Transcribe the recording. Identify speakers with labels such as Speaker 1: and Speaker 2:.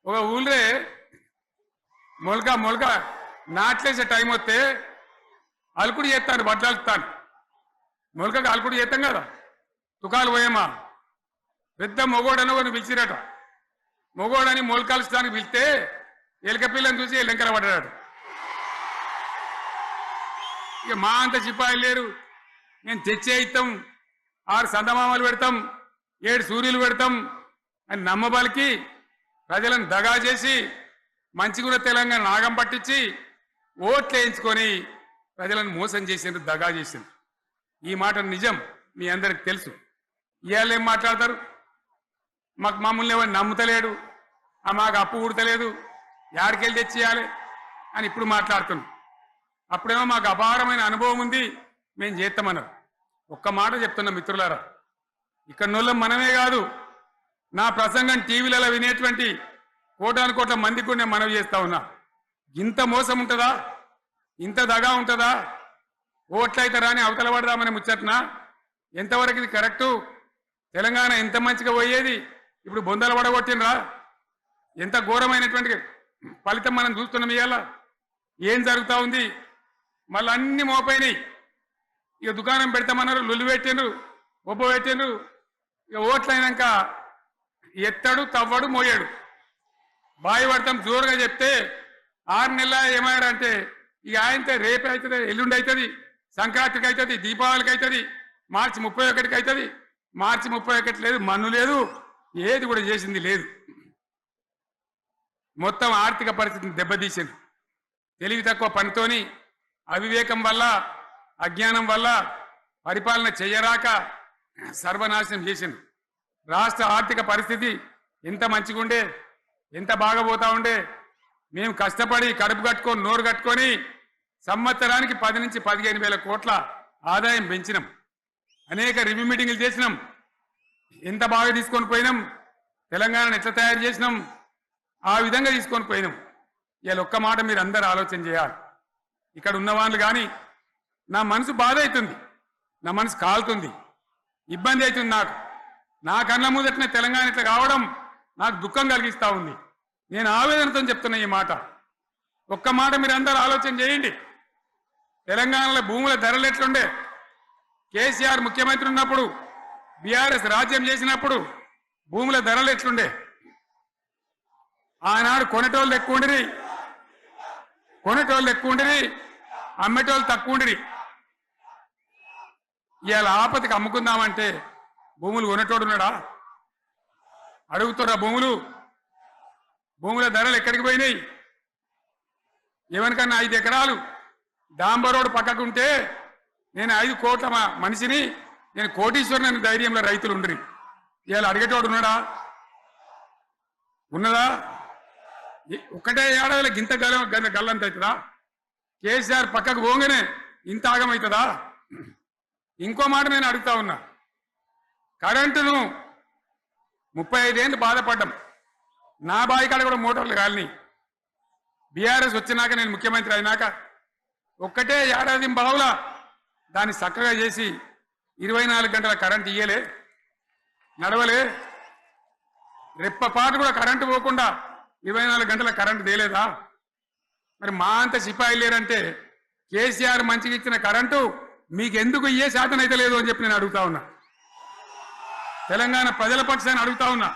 Speaker 1: ఒక ఊళ్ళే మొలక మొలక నాట్లేసే టైం వస్తే అలుకుడు చేస్తాను వడ్లాలుతాను మొలకకి అలుకుడు చేస్తాం కదా తుకాలు పోయేమా పెద్ద మొగోడని ఒకరిని పిలిచిరట మొగోడని మొలకలుస్తానికి పిలిస్తే ఎలుక పిల్లని చూసి ఎల్లెంకర పడ్డాడు. ఇక మా అంత సిపాయిలు లేరు, నేను తెచ్చే ఇస్తాం 6 సందమామలు పెడతాం 7 సూర్యులు పెడతాం అని నమ్మబలికి ప్రజలను దగా చేసి మంచిగున్న తెలంగాణ నాగం పట్టించి ఓట్లు వేయించుకొని ప్రజలను మోసం చేసిండ్రు, దగా చేసిండ్రు. ఈ మాట నిజం, మీ అందరికి తెలుసు. ఇవాళ ఏం మాట్లాడతారు, మమ్మల్ని ఎవరు నమ్ముతలేడు, మాకు అప్పు కుడతలేదు, యాడికెళ్ళి తెచ్చియాలి అని ఇప్పుడు మాట్లాడుతున్నాం. అప్పుడేమో మాకు అపారమైన అనుభవం ఉంది, మేము చేస్తామన్నారు. ఒక్క మాట చెప్తున్నా మిత్రులారా, ఇక్కడ నోళ్ళం మనమే కాదు, నా ప్రసంగం టీవీలలో వినేటువంటి కోటాను కోట్ల మందికి కూడా నేను మనవి చేస్తా ఉన్నా. ఇంత మోసం ఉంటుందా, ఇంత దగా ఉంటుందా? ఓట్లయితే రాని అవతల పడదామని ముచ్చట్నా? ఎంతవరకు ఇది కరెక్టు? తెలంగాణ ఎంత మంచిగా పోయేది, ఇప్పుడు బొందలు పడగొట్టినరా? ఎంత ఘోరమైనటువంటి ఫలితం మనం చూస్తున్నాం. ఇవాళ ఏం జరుగుతూ ఉంది? మళ్ళీ అన్ని మోపైనాయి. ఇక దుకాణం పెడతామన్నారు, లొల్లు పెట్టిండ్రు, ఒబ్బ పెట్టిండ్రు. ఇక ఓట్లయినాక ఎత్తడు తవ్వడు మోయాడు. బాయి పడతాం జోరుగా చెప్తే 6 నెలల ఏమయ్యారంటే ఇక ఆయనతో రేపు అవుతుంది, ఎల్లుండి అవుతుంది, సంక్రాంతికి అవుతుంది, దీపావళికి అవుతుంది, మార్చి 31కి అవుతుంది. మార్చి 31 లేదు, మన్ను లేదు, ఏది కూడా చేసింది లేదు. మొత్తం ఆర్థిక పరిస్థితిని దెబ్బతీసింది. తెలివి తక్కువ పనితోని, అవివేకం వల్ల, అజ్ఞానం వల్ల పరిపాలన చేయరాక సర్వనాశనం చేసింది. రాష్ట్ర ఆర్థిక పరిస్థితి ఎంత మంచిగా ఉండే, ఎంత బాగా పోతా ఉండే. మేము కష్టపడి కడుపు కట్టుకొని నోరు కట్టుకొని సంవత్సరానికి 10 నుంచి 15 వేల కోట్ల ఆదాయం పెంచినాం. అనేక రివ్యూ మీటింగ్లు చేసినాం. ఎంత బాగా తీసుకొని పోయినాం, తెలంగాణను ఎట్లా తయారు చేసినాం, ఆ విధంగా తీసుకొని పోయినాం. ఇవాళ ఒక్క మాట మీరు అందరూ ఆలోచన చేయాలి. ఇక్కడ ఉన్న వాళ్ళు కానీ నా మనసు బాధ అవుతుంది, నా మనసు కాలుతుంది, ఇబ్బంది అవుతుంది. నా కళ్ళ ముందటనే తెలంగాణ ఇట్లా కావడం నాకు దుఃఖం కలిగిస్తూ ఉంది. నేను ఆవేదనతో చెప్తున్నా ఈ మాట. ఒక్క మాట మీరు అందరూ ఆలోచన చేయండి. తెలంగాణలో భూముల ధరలు ఎట్లుండే? కేసీఆర్ ముఖ్యమంత్రి ఉన్నప్పుడు, బీఆర్ఎస్ రాజ్యం చేసినప్పుడు భూముల ధరలు ఎట్లుండే? ఆనాడు కొనేటోళ్ళు ఎక్కువ ఉండిరి, అమ్మేటోళ్ళు తక్కువ ఉండిరి. ఇవాళ ఆపతికి అమ్ముకుందామంటే భూములు కొనేటోడు ఉన్నాడా? అడుగుతున్నా భూముల ధరలు ఎక్కడికి పోయినాయి? ఎవరికన్నా 5 ఎకరాలు డాంబర్ రోడ్డు పక్కకుంటే నేను 5 కోట్ల మనిషిని, నేను కోటీశ్వరుని ధైర్యంలో రైతులు ఉండ్రి. ఇవాళ అడిగేటోడు ఉన్నదా? ఒక్కటే ఏడాదిలో గింత గల్లంత అవుతుందా? కేసీఆర్ పక్కకు పోగానే ఇంత ఆగమవుతుందా? ఇంకో మాట నేను అడుగుతా ఉన్నా. కరెంటును 35 ఏళ్ళు బాధపడ్డాం. నా బావి కాడ కూడా మోటార్లు కాలిని. బీఆర్ఎస్ వచ్చినాక, నేను ముఖ్యమంత్రి అయినాక ఒక్కటే ఏడాది బావులా దాన్ని చక్కగా చేసి 24 గంటల కరెంటు ఇయ్యలే, నడవలే. రెప్పపాటు కూడా కరెంటు పోకుండా 24 గంటల కరెంటు తేలేదా? మరి మా అంత సిపాయిలు లేరంటే కేసీఆర్ మంచిగా ఇచ్చిన కరెంటు మీకెందుకు ఇయ్యే శాతం అయితే లేదు అని చెప్పి నేను అడుగుతా ఉన్నా. తెలంగాణ ప్రజల పక్షాన్ని అడుగుతా ఉన్నా.